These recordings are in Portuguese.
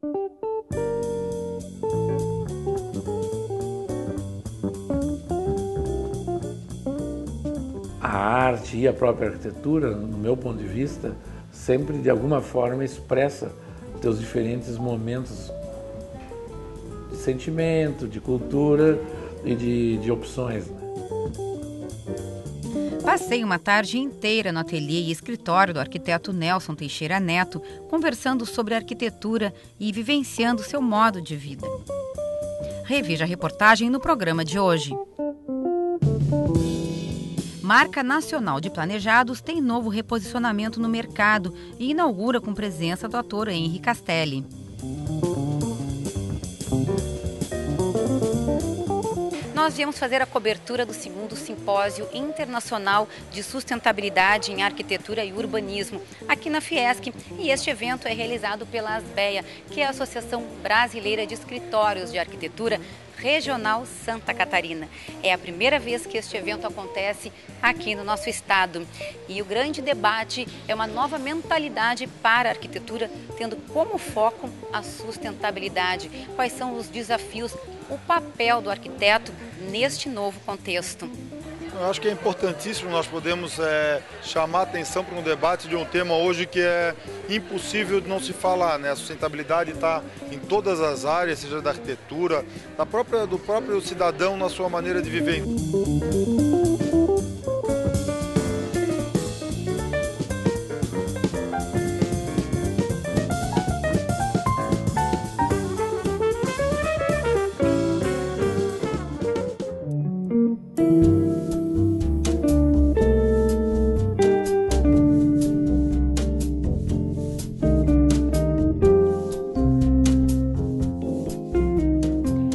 A arte e a própria arquitetura, no meu ponto de vista, sempre de alguma forma expressa teus diferentes momentos de sentimento, de cultura e de opções. Passei uma tarde inteira no ateliê e escritório do arquiteto Nelson Teixeira Neto, conversando sobre arquitetura e vivenciando seu modo de vida. Reveja a reportagem no programa de hoje. Marca Nacional de Planejados tem novo reposicionamento no mercado e inaugura com presença do ator Henri Castelli. Nós viemos fazer a cobertura do 2º Simpósio Internacional de Sustentabilidade em Arquitetura e Urbanismo, aqui na Fiesc, e este evento é realizado pela ASBEA, que é a Associação Brasileira de Escritórios de Arquitetura Regional Santa Catarina. É a primeira vez que este evento acontece aqui no nosso estado. E o grande debate é uma nova mentalidade para a arquitetura, tendo como foco a sustentabilidade. Quais são os desafios, o papel do arquiteto neste novo contexto? Eu acho que é importantíssimo nós podemos chamar a atenção para um debate de um tema hoje que é impossível de não se falar, né? A sustentabilidade está em todas as áreas, seja da arquitetura, do próprio cidadão na sua maneira de viver.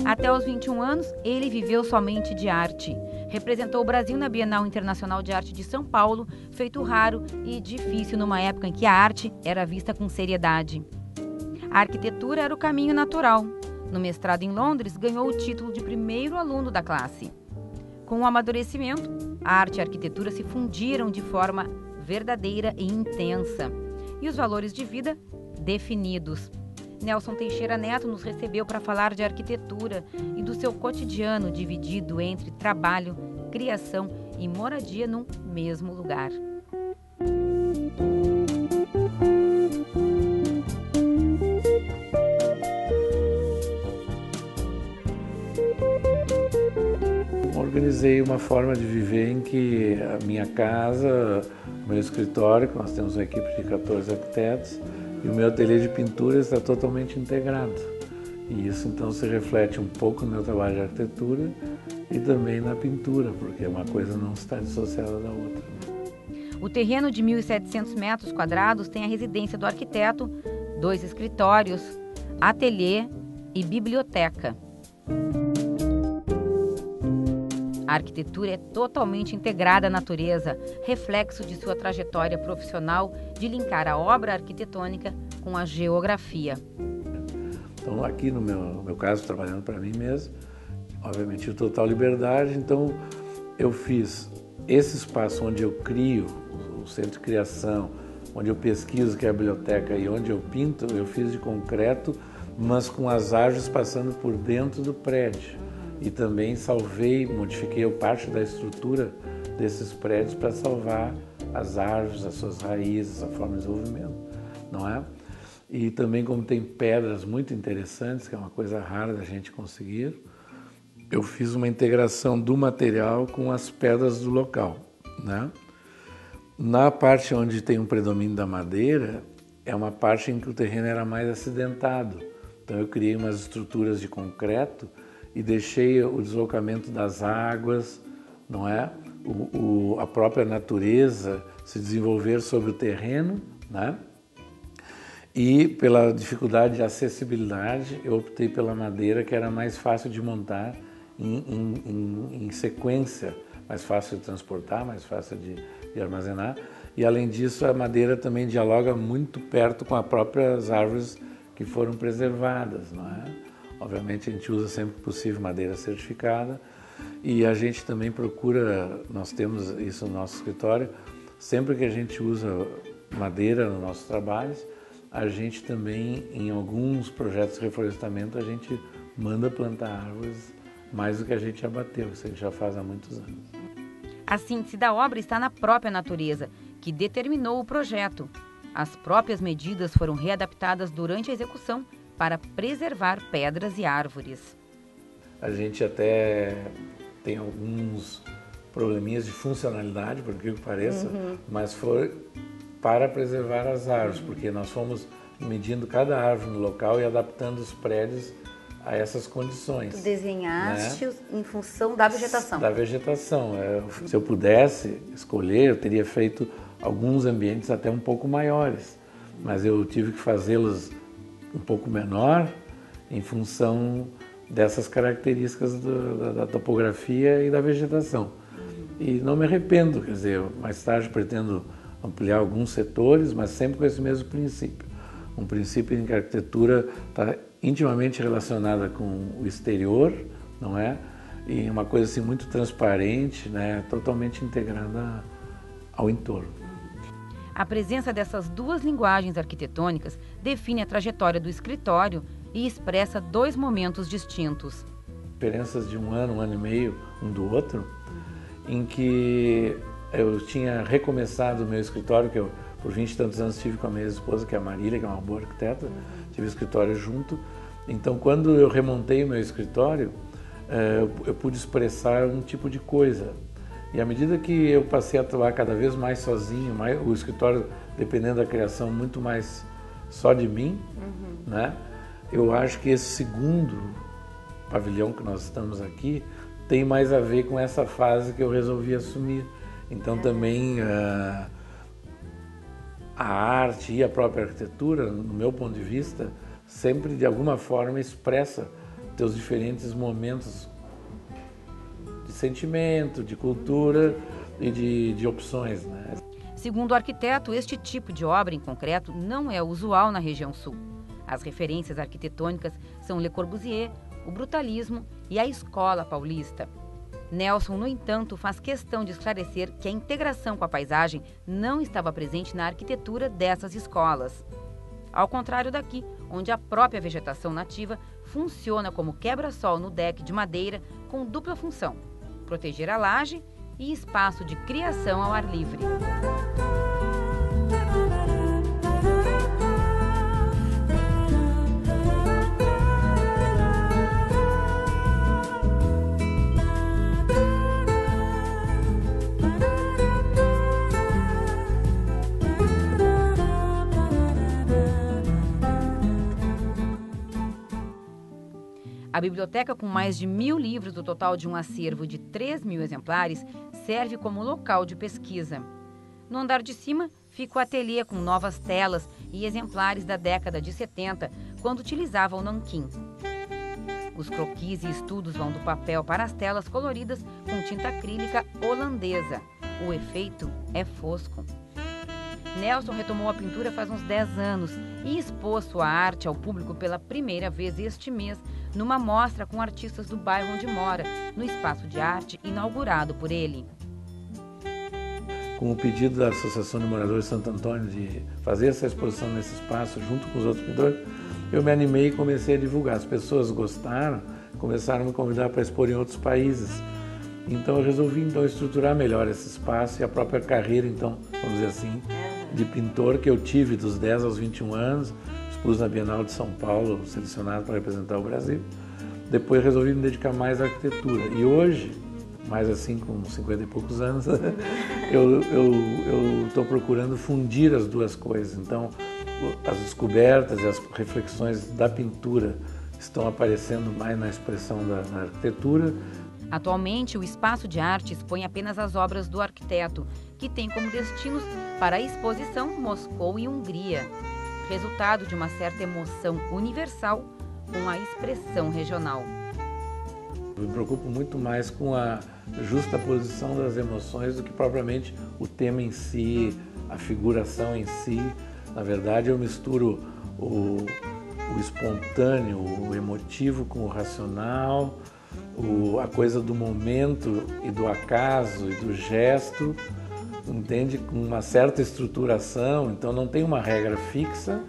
Até aos 21 anos, ele viveu somente de arte. Representou o Brasil na Bienal Internacional de Arte de São Paulo, feito raro e difícil numa época em que a arte era vista com seriedade. A arquitetura era o caminho natural. No mestrado em Londres, ganhou o título de primeiro aluno da classe. Com o amadurecimento, a arte e a arquitetura se fundiram de forma verdadeira e intensa. E os valores de vida definidos. Nelson Teixeira Neto nos recebeu para falar de arquitetura e do seu cotidiano dividido entre trabalho, criação e moradia num mesmo lugar. Organizei uma forma de viver em que a minha casa, o meu escritório, que nós temos uma equipe de 14 arquitetos, e o meu ateliê de pintura está totalmente integrado. E isso então se reflete um pouco no meu trabalho de arquitetura e também na pintura, porque uma coisa não está dissociada da outra. O terreno de 1.700 metros quadrados tem a residência do arquiteto, 2 escritórios, ateliê e biblioteca. A arquitetura é totalmente integrada à natureza, reflexo de sua trajetória profissional de linkar a obra arquitetônica com a geografia. Então, aqui no meu caso, trabalhando para mim mesmo, obviamente, total liberdade. Então, eu fiz esse espaço onde eu crio, o centro de criação, onde eu pesquiso, que é a biblioteca, e onde eu pinto, eu fiz de concreto, mas com as árvores passando por dentro do prédio. E também modifiquei parte da estrutura desses prédios para salvar as árvores, as suas raízes, a forma de desenvolvimento, não é? E também, como tem pedras muito interessantes, que é uma coisa rara da gente conseguir, eu fiz uma integração do material com as pedras do local, né? Na parte onde tem um predomínio da madeira, é uma parte em que o terreno era mais acidentado. Então eu criei umas estruturas de concreto e deixei o deslocamento das águas, não é? A própria natureza se desenvolver sobre o terreno, né? E pela dificuldade de acessibilidade, eu optei pela madeira, que era mais fácil de montar em sequência, mais fácil de transportar, mais fácil de armazenar. E além disso, a madeira também dialoga muito perto com as próprias árvores que foram preservadas, não é? Obviamente a gente usa sempre que possível madeira certificada e a gente também procura, nós temos isso no nosso escritório, sempre que a gente usa madeira nos nossos trabalhos, a gente também, em alguns projetos de reflorestamento, a gente manda plantar árvores mais do que a gente abateu, isso a gente já faz há muitos anos. A síntese da obra está na própria natureza, que determinou o projeto. As próprias medidas foram readaptadas durante a execução para preservar pedras e árvores. A gente até tem alguns probleminhas de funcionalidade, por que pareça, mas foi para preservar as árvores, porque nós fomos medindo cada árvore no local e adaptando os prédios a essas condições. Tu desenhaste, né, em função da vegetação. Da vegetação. Se eu pudesse escolher, eu teria feito alguns ambientes até um pouco maiores, mas eu tive que fazê-los um pouco menor em função dessas características da topografia e da vegetação. E não me arrependo, quer dizer, mais tarde pretendo ampliar alguns setores, mas sempre com esse mesmo princípio. Um princípio em que a arquitetura está intimamente relacionada com o exterior, não é? E uma coisa assim muito transparente, né? Totalmente integrada ao entorno. A presença dessas duas linguagens arquitetônicas define a trajetória do escritório e expressa dois momentos distintos. Diferenças de um ano e meio um do outro, em que eu tinha recomeçado o meu escritório, que eu por 20 e tantos anos estive com a minha esposa, que é a Marília, que é uma boa arquiteta, tive o escritório junto. Então, quando eu remontei o meu escritório, eu pude expressar um tipo de coisa. E à medida que eu passei a atuar cada vez mais sozinho, o escritório, dependendo da criação, muito mais só de mim, né? Eu acho que esse segundo pavilhão que nós estamos aqui tem mais a ver com essa fase que eu resolvi assumir. Então, também a arte e a própria arquitetura, no meu ponto de vista, sempre de alguma forma expressa teus diferentes momentos de sentimento, de cultura e de opções, né? Segundo o arquiteto, este tipo de obra em concreto não é usual na região sul. As referências arquitetônicas são Le Corbusier, o brutalismo e a escola paulista. Nelson, no entanto, faz questão de esclarecer que a integração com a paisagem não estava presente na arquitetura dessas escolas. Ao contrário daqui, onde a própria vegetação nativa funciona como quebra-sol no deck de madeira com dupla função: proteger a laje e espaço de criação ao ar livre. A biblioteca, com mais de 1.000 livros do total de um acervo de 3.000 exemplares, serve como local de pesquisa. No andar de cima fica o ateliê com novas telas e exemplares da década de 70, quando utilizava o nanquim. Os croquis e estudos vão do papel para as telas coloridas com tinta acrílica holandesa. O efeito é fosco. Nelson retomou a pintura faz uns 10 anos e expôs sua arte ao público pela primeira vez este mês, numa mostra com artistas do bairro onde mora, no espaço de arte inaugurado por ele. Com o pedido da Associação de Moradores de Santo Antônio de fazer essa exposição nesse espaço junto com os outros pintores, eu me animei e comecei a divulgar. As pessoas gostaram, começaram a me convidar para expor em outros países. Então eu resolvi estruturar melhor esse espaço e a própria carreira, então, vamos dizer assim, de pintor que eu tive dos 10 aos 21 anos, expus na Bienal de São Paulo, selecionado para representar o Brasil. Depois resolvi me dedicar mais à arquitetura. E hoje, mais assim com 50 e poucos anos, eu estou procurando fundir as duas coisas. Então, as descobertas e as reflexões da pintura estão aparecendo mais na expressão da arquitetura. Atualmente, o espaço de arte expõe apenas as obras do arquiteto, que tem como destinos para a exposição Moscou e Hungria, resultado de uma certa emoção universal com a expressão regional. Eu me preocupo muito mais com a justa posição das emoções do que propriamente o tema em si, a figuração em si. Na verdade, eu misturo o espontâneo, o emotivo com o racional, a coisa do momento e do acaso e do gesto, entende? Com uma certa estruturação, então não tem uma regra fixa,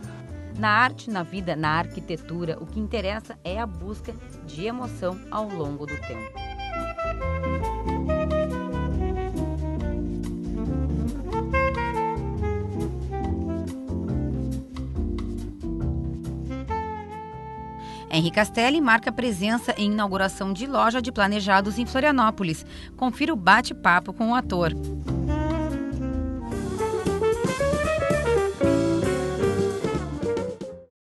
Na arte, na vida, na arquitetura, o que interessa é a busca de emoção ao longo do tempo. Henri Castelli marca presença em inauguração de loja de planejados em Florianópolis. Confira o bate-papo com o ator.